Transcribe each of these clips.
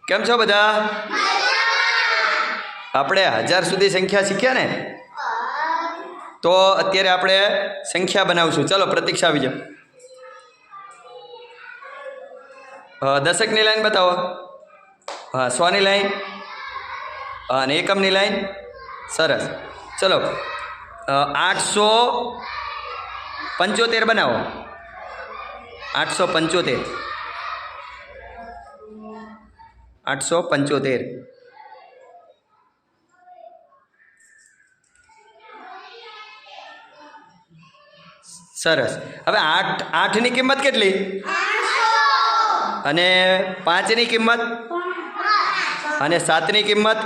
કેમ છો બધા? આપણે 1000 સુધી સંખ્યા શીખ્યા ને? તો અત્યારે આપણે સંખ્યા બનાવશું. ચલો પ્રતીક્ષા આવી જાઓ. દશકની લાઈન બતાવો. હા, 100ની લાઈન અને એકમની લાઈન. સરસ. ચલો 875 બનાવો. 875. સરસ. હવે 8ની કિંમત કેટલી? અને 5ની કિંમત અને 7ની કિંમત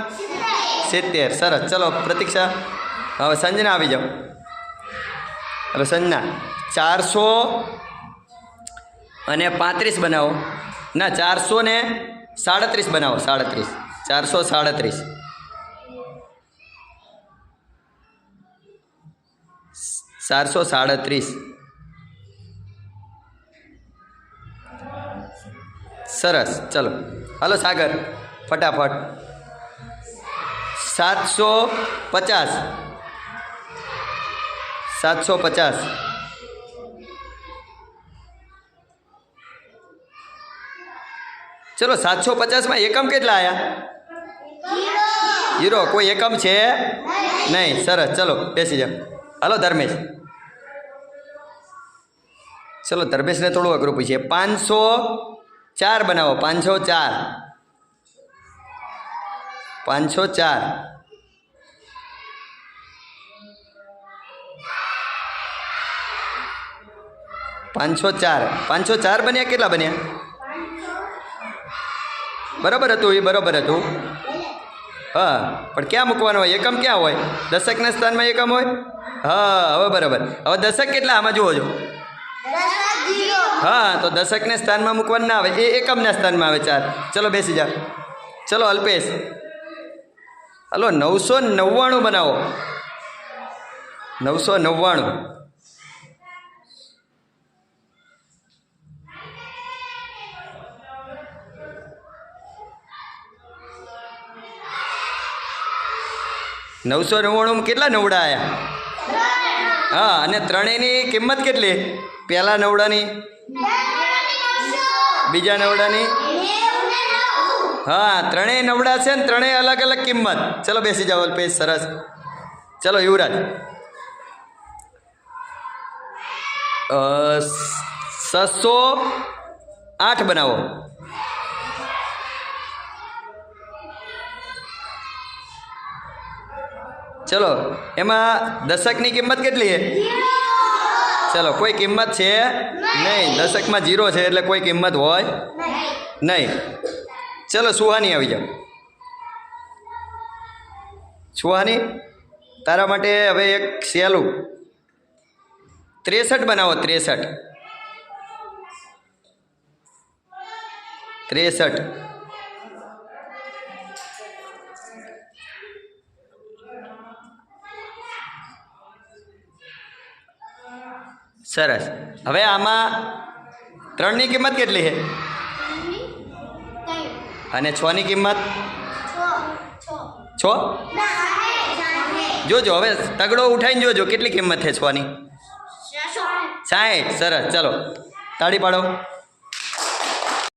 70. સરસ. ચલો પ્રતીક્ષા. હવે સંજના આવી જાઓ. હવે સંજના 435 બનાવો. ના, 437 બનાવો. 437. સરસ. ચલો હાલો સાગર ફટાફટ. 750. ચલો 750માં એકમ કેટલા આવ્યા? 0. કોઈ એકમ છે નહીં. સરસ. ચલો બેસી જાઓ. હાલો ધર્મેશ. ચલો ધર્મેશને થોડું અઘરું પૂછીએ. 504 બનાવો. 504. 504 બન્યા. કેટલા બન્યા? બરાબર હતું. એ બરાબર હતું. હા, પણ ક્યાં મૂકવાનો હોય? એકમ ક્યાં હોય? દશકના સ્થાનમાં એકમ હોય. હા, હવે બરાબર. હવે દશક કેટલા આમાં જુઓ છો? હા, તો દશકને સ્થાનમાં મૂકવાનું ના આવે, એ એકમના સ્થાનમાં આવે. 4. ચલો બેસી જા. ચલો અલ્પેશ. હલો 999 બનાવો. 999. કેટલા નવડા આવ્યા? હા, અને ત્રણેયની કિંમત કેટલી? પહેલા નવડાની, બીજા નવડાની. હા, ત્રણેય નવડા છે ને ત્રણેય અલગ અલગ કિંમત. ચલો બેસી જાઓ અલ્પેશ. સરસ. ચલો યુવરાજ. 608 બનાવો. ચલો એમાં દશકની કિંમત કેટલી છે? ચલો કોઈ કિંમત છે નહીં. દશકમાં 0 છે એટલે કોઈ કિંમત હોય નહીં. ચલો સુહાની આવી જાઓ. સુહાની, તારા માટે હવે એક સહેલું 63 બનાવો. 63. સરસ. હવે આમાં 3ની કિંમત કેટલી છે? અને 6ની કિંમત 6. જોજો હવે તગડો ઉઠાઈને જોજો કેટલી કિંમત છે 6ની. 60. સરસ. ચલો તાળી પાડો.